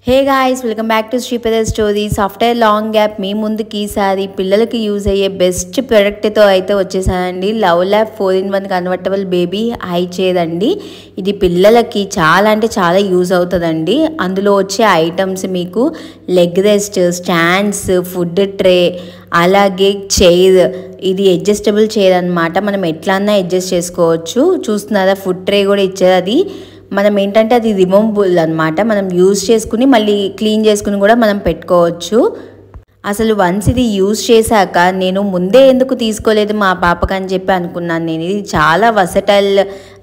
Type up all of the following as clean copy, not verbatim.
Hey guys, welcome back to Sripada Stories. After a long gap, మీ ముందుకి ఈసారి పిల్లలకి use అయ్యే బెస్ట్ ప్రోడక్ట్తో అయితే వచ్చేసానండి. Love lab 4-in-1 convertible baby high chair అండి. ఇది పిల్లలకి చాలా అంటే చాలా యూజ్ అవుతుందండి. అందులో వచ్చే ఐటమ్స్ మీకు leg rest, stands, food tray, అలాగే చైర్. ఇది అడ్జస్టబుల్ చైర్ అనమాట. మనం ఎట్లన్నా అడ్జస్ట్ చేసుకోవచ్చు. చూస్తున్నారా, ఫుడ్ ట్రే కూడా ఇచ్చారు. అది మనం ఏంటంటే అది రిమూవబుల్ అనమాట. మనం యూజ్ చేసుకుని మళ్ళీ క్లీన్ చేసుకుని కూడా మనం పెట్టుకోవచ్చు. అసలు వన్స్ ఇది యూజ్ చేశాక నేను ముందే ఎందుకు తీసుకోలేదు మా పాపకు అని చెప్పి అనుకున్నాను నేను. ఇది చాలా వర్సటైల్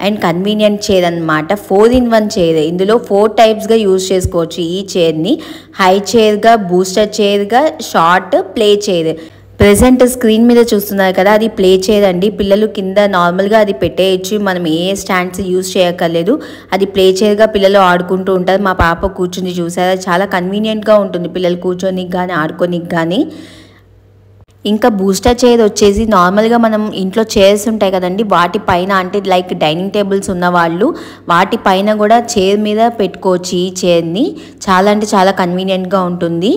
అండ్ కన్వీనియంట్ చైర్ అనమాట. 4-in-1 chair. ఇందులో 4 టైప్స్గా యూజ్ చేసుకోవచ్చు ఈ చైర్ని. హై చైర్గా, బూస్టర్ చైర్గా, short, play chair. Present screen మీద చూస్తున్నారు కదా, అది ప్లే చైర్ అండి. పిల్లలు కింద నార్మల్గా అది పెట్టేయచ్చు. మనం ఏ స్టాండ్స్ యూజ్ చేయక్కర్లేదు. అది ప్లే చైర్గా పిల్లలు ఆడుకుంటూ ఉంటారు. మా పాప కూర్చుని చూసారా, చాలా కన్వీనియంట్గా ఉంటుంది పిల్లలు కూర్చొనికి కానీ ఆడుకోనికి కానీ. ఇంకా బూస్టర్ చైర్ వచ్చేసి నార్మల్గా మనం ఇంట్లో చైర్స్ ఉంటాయి కదండి, వాటిపైన అంటే లైక్ డైనింగ్ టేబుల్స్ ఉన్న వాళ్ళు వాటిపైన కూడా చైర్ మీద పెట్టుకోవచ్చు ఈ చైర్ని. చాలా అంటే చాలా కన్వీనియంట్గా ఉంటుంది.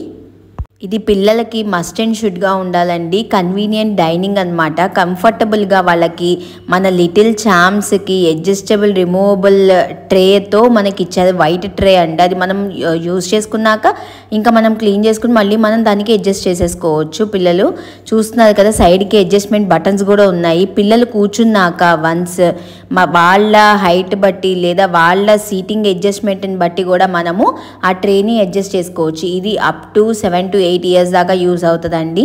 ఇది పిల్లలకి మస్ట్ అండ్ షుడ్గా ఉండాలండి. కన్వీనియంట్ డైనింగ్ అనమాట. కంఫర్టబుల్గా వాళ్ళకి మన లిటిల్ ఛామ్స్కి అడ్జస్టబుల్ రిమూవబుల్ ట్రేతో మనకి ఇచ్చారు. వైట్ ట్రే అండి. అది మనం యూజ్ చేసుకున్నాక ఇంకా మనం క్లీన్ చేసుకుని మళ్ళీ మనం దానికి అడ్జస్ట్ చేసేసుకోవచ్చు. పిల్లలు చూస్తున్నారు కదా, సైడ్కి అడ్జస్ట్మెంట్ బటన్స్ కూడా ఉన్నాయి. పిల్లలు కూర్చున్నాక వన్స్ వాళ్ళ హైట్ బట్టి లేదా వాళ్ళ సీటింగ్ అడ్జస్ట్మెంట్ని బట్టి కూడా మనము ఆ ట్రేని అడ్జస్ట్ చేసుకోవచ్చు. ఇది అప్ టు 7 to 8 years దాకా యూజ్ అవుతుందండి.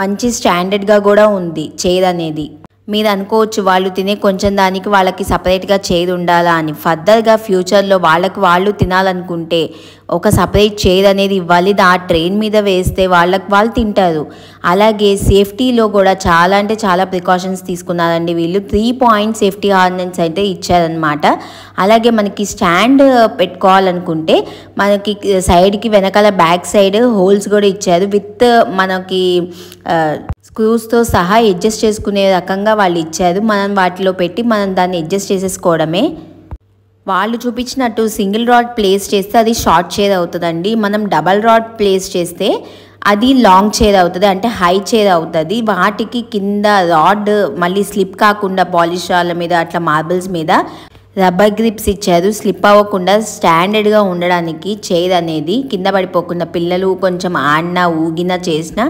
మంచి స్టాండర్డ్గా కూడా ఉంది చైర్ అనేది. మీరు అనుకోవచ్చు వాళ్ళు తినే కొంచెం దానికి వాళ్ళకి సపరేట్గా చైర్ ఉండాలా అని. ఫర్దర్గా ఫ్యూచర్లో వాళ్ళు తినాలనుకుంటే ఒక సపరేట్ చైర్ అనేది ఇవ్వాలి. ఆ ట్రైన్ మీద వేస్తే వాళ్ళు తింటారు. అలాగే సేఫ్టీలో కూడా చాలా అంటే చాలా ప్రికాషన్స్ తీసుకున్నారండి వీళ్ళు. 3 point సేఫ్టీ హార్నెస్ అయితే ఇచ్చారనమాట. అలాగే మనకి స్టాండ్ పెట్టుకోవాలనుకుంటే మనకి సైడ్కి వెనకాల బ్యాక్ సైడ్ హోల్స్ కూడా ఇచ్చారు. విత్ మనకి స్క్రూస్తో సహా అడ్జస్ట్ చేసుకునే రకంగా వాళ్ళు ఇచ్చారు. మనం వాటిలో పెట్టి మనం దాన్ని అడ్జస్ట్ చేసేసుకోవడమే. వాళ్ళు చూపించినట్టు సింగిల్ రాడ్ ప్లేస్ చేస్తే అది షార్ట్ చైర్ అవుతుందండి. మనం డబల్ రాడ్ ప్లేస్ చేస్తే అది లాంగ్ చైర్ అవుతుంది, అంటే హై చైర్ అవుతుంది. వాటికి కింద రాడ్ మళ్ళీ స్లిప్ కాకుండా పాలిష్ రాళ్ళ మీద అట్లా మార్బుల్స్ మీద రబ్బర్ గ్రిప్స్ ఇచ్చారు. స్లిప్ అవ్వకుండా స్టాండర్డ్గా ఉండడానికి చైర్ అనేది, కింద పడిపోకుండా. పిల్లలు కొంచెం ఆడినా ఊగినా చేసినా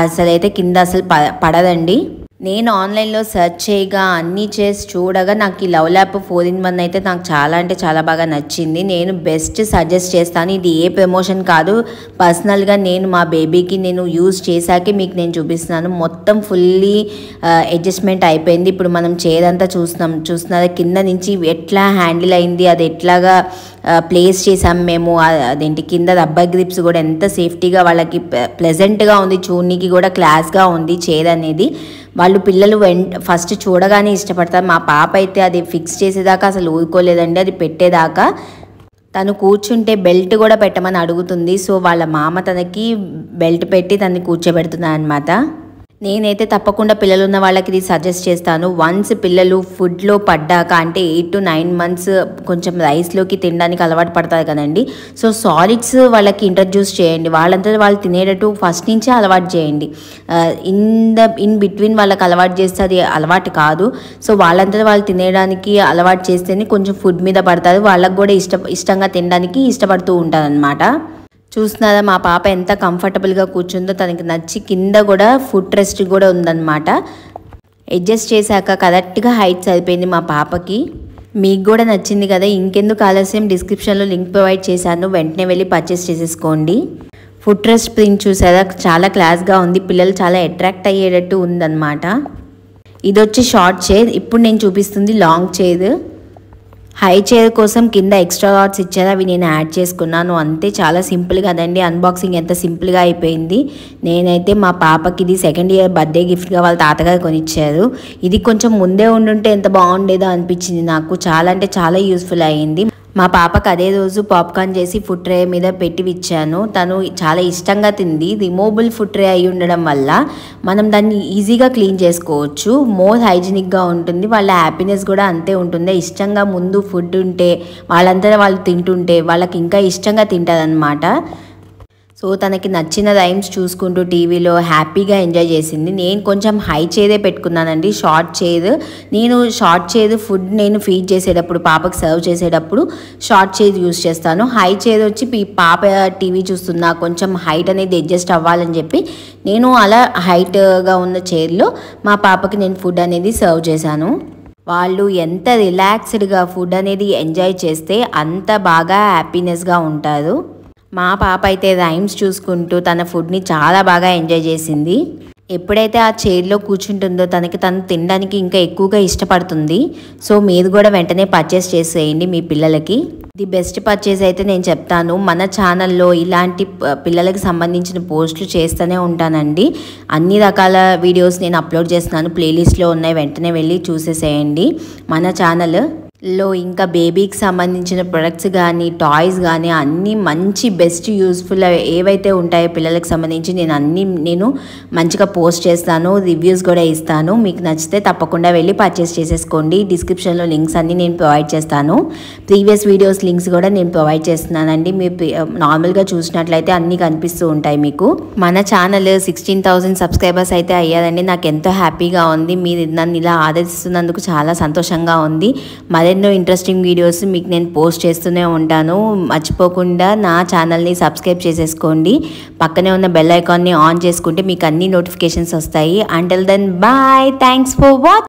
అసలైతే కింద అసలు పడదండి. నేను ఆన్లైన్లో సెర్చ్ చేయగా అన్నీ చేసి చూడగా నాకు ఈ లవ్ ల్యాబ్ 4-in-1 అయితే నాకు చాలా అంటే చాలా బాగా నచ్చింది. నేను బెస్ట్ సజెస్ట్ చేస్తాను. ఇది ఏ ప్రమోషన్ కాదు, పర్సనల్గా నేను మా బేబీకి నేను యూజ్ చేశాకే మీకు నేను చూపిస్తున్నాను. మొత్తం ఫుల్లీ అడ్జస్ట్మెంట్ అయిపోయింది. ఇప్పుడు మనం చైర్ అంతా చూస్తున్నారా, కింద నుంచి ఎట్లా హ్యాండిల్ అయింది, అది ఎట్లాగా ప్లేస్ చేసాం మేము. అదేంటి కింద రబ్బర్ గ్రిప్స్ కూడా ఎంత సేఫ్టీగా వాళ్ళకి ప్లెజెంట్గా ఉంది. చూడడానికి కూడా క్లాస్గా ఉంది చైర్ అనేది. వాళ్ళు పిల్లలు ఫస్ట్ చూడగానే ఇష్టపడతారు. మా పాప అయితే అది ఫిక్స్ చేసేదాకా అసలు ఊరుకోలేదండి. అది పెట్టేదాకా తను కూర్చుంటే బెల్ట్ కూడా పెట్టమని అడుగుతుంది. సో వాళ్ళ మామ తనకి బెల్ట్ పెట్టి తనని కూర్చోబెడుతున్నాను అనమాట. నేనైతే తప్పకుండా పిల్లలు ఉన్న వాళ్ళకి ఇది సజెస్ట్ చేస్తాను. వన్స్ పిల్లలు ఫుడ్లో పడ్డాక అంటే 8 to 9 months కొంచెం రైస్లోకి తినడానికి అలవాటు పడతారు కదండి. సో సాలిడ్స్ వాళ్ళకి ఇంట్రడ్యూస్ చేయండి. వాళ్ళంతా వాళ్ళు తినేటట్టు ఫస్ట్ నుంచే అలవాటు చేయండి. ఇన్ బిట్వీన్ వాళ్ళకి అలవాటు చేస్తే అది అలవాటు కాదు. సో వాళ్ళంతా వాళ్ళు తినేయడానికి అలవాటు చేస్తేనే కొంచెం ఫుడ్ మీద పడతారు. వాళ్ళకి కూడా ఇష్టంగా తినడానికి ఇష్టపడుతూ ఉంటారు అనమాట. చూస్తున్నారా, మా పాప ఎంత కంఫర్టబుల్గా కూర్చుందో. తనకి నచ్చి కింద కూడా ఫుట్ రెస్ట్ కూడా ఉందన్నమాట. అడ్జస్ట్ చేశాక కరెక్ట్గా హైట్ సరిపోయింది మా పాపకి. మీకు కూడా నచ్చింది కదా, ఇంకెందుకు ఆలస్యం, డిస్క్రిప్షన్లో లింక్ ప్రొవైడ్ చేశాను, వెంటనే వెళ్ళి పర్చేస్ చేసేసుకోండి. ఫుట్ రెస్ట్ ప్రింట్ చూసారా, చాలా క్లాస్గా ఉంది. పిల్లలు చాలా అట్రాక్ట్ అయ్యేటట్టు ఉందన్నమాట. ఇది వచ్చి షార్ట్ చైర్. ఇప్పుడు నేను చూపిస్తుంది లాంగ్ చైర్. హై చైర్ కోసం కింద ఎక్స్ట్రా రాడ్స్ ఇచ్చారు, అవి నేను యాడ్ చేసుకున్నాను అంతే. చాలా సింపుల్ కదండి. అన్బాక్సింగ్ ఎంత సింపుల్గా అయిపోయింది. నేనైతే మా పాపకి ఇది 2nd year బర్త్డే గిఫ్ట్గా వాళ్ళ తాతగారు కొనిచ్చారు. ఇది కొంచెం ముందే ఉండుంటే ఎంత బాగుండేదో అనిపించింది నాకు. చాలా అంటే చాలా యూస్ఫుల్ అయ్యింది. మా పాపకు అదే రోజు పాప్కార్న్ చేసి ఫుడ్ ట్రే మీద పెట్టి ఇచ్చాను. తను చాలా ఇష్టంగా తింది. రిమూవబుల్ ఫుడ్ ట్రే అయి ఉండడం వల్ల మనం దాన్ని ఈజీగా క్లీన్ చేసుకోవచ్చు. మోర్ హైజీనిక్గా ఉంటుంది. వాళ్ళ హ్యాపీనెస్ కూడా అంతే ఉంటుంది. ఇష్టంగా ముందు ఫుడ్ ఉంటే వాళ్ళంతా వాళ్ళు తింటుంటే వాళ్ళకి ఇంకా ఇష్టంగా తింటారనమాట. సో తనకి నచ్చిన రైమ్స్ చూసుకుంటూ టీవీలో హ్యాపీగా ఎంజాయ్ చేసింది. నేను కొంచెం హై చైరే పెట్టుకున్నానండి, షార్ట్ చైర్. నేను షార్ట్ చైర్ ఫుడ్ నేను ఫీడ్ చేసేటప్పుడు పాపకి సర్వ్ చేసేటప్పుడు షార్ట్ చైర్ యూస్ చేస్తాను. హై చైర్ వచ్చి పాప టీవీ చూస్తున్నా కొంచెం హైట్ అనేది అడ్జస్ట్ అవ్వాలని చెప్పి నేను అలా హైట్గా ఉన్న చైర్లో మా పాపకి నేను ఫుడ్ అనేది సర్వ్ చేశాను. వాళ్ళు ఎంత రిలాక్స్డ్గా ఫుడ్ అనేది ఎంజాయ్ చేస్తే అంత బాగా హ్యాపీనెస్గా ఉంటారు. మా పాప అయితే రైమ్స్ చూసుకుంటూ తన ఫుడ్ని చాలా బాగా ఎంజాయ్ చేసింది. ఎప్పుడైతే ఆ చైర్లో కూర్చుంటుందో తను తినడానికి ఇంకా ఎక్కువగా ఇష్టపడుతుంది. సో మీరు కూడా వెంటనే పర్చేస్ చేసేయండి మీ పిల్లలకి. ది బెస్ట్ పర్చేస్ అయితే నేను చెప్తాను. మన ఛానల్లో ఇలాంటి పిల్లలకి సంబంధించిన పోస్టులు చేస్తూనే ఉంటానండి. అన్ని రకాల వీడియోస్ నేను అప్లోడ్ చేస్తున్నాను, ప్లేలిస్ట్లో ఉన్నాయి, వెంటనే వెళ్ళి చూసేసేయండి. మన ఛానల్లో ఇంకా బేబీకి సంబంధించిన ప్రొడక్ట్స్ కానీ టాయ్స్ కానీ అన్నీ మంచి బెస్ట్ యూస్ఫుల్ ఏవైతే ఉంటాయో పిల్లలకు సంబంధించి నేను మంచిగా పోస్ట్ చేస్తాను, రివ్యూస్ కూడా ఇస్తాను. మీకు నచ్చితే తప్పకుండా వెళ్ళి పర్చేస్ చేసేసుకోండి. డిస్క్రిప్షన్లో లింక్స్ అన్నీ నేను ప్రొవైడ్ చేస్తాను. ప్రీవియస్ వీడియోస్ లింక్స్ కూడా నేను ప్రొవైడ్ చేస్తున్నానండి. మీరు నార్మల్గా చూసినట్లయితే అన్నీ కనిపిస్తూ ఉంటాయి మీకు. మన ఛానల్ 16,000 సబ్స్క్రైబర్స్ అయితే అయ్యారండి. నాకు ఎంతో హ్యాపీగా ఉంది. మీరు నన్ను ఇలా ఆదరిస్తున్నందుకు చాలా సంతోషంగా ఉంది. మరెన్నో ఇంట్రెస్టింగ్ వీడియోస్ మీకు నేను పోస్ట్ చేస్తూనే ఉంటాను. మర్చిపోకుండా నా ఛానల్ని సబ్స్క్రైబ్ చేసేసుకోండి. పక్కనే ఉన్న బెల్ ఐకాన్ని ఆన్ చేసుకుంటే మీకు అన్ని నోటిఫికేషన్స్ వస్తాయి. Until then bye. Thanks for watching.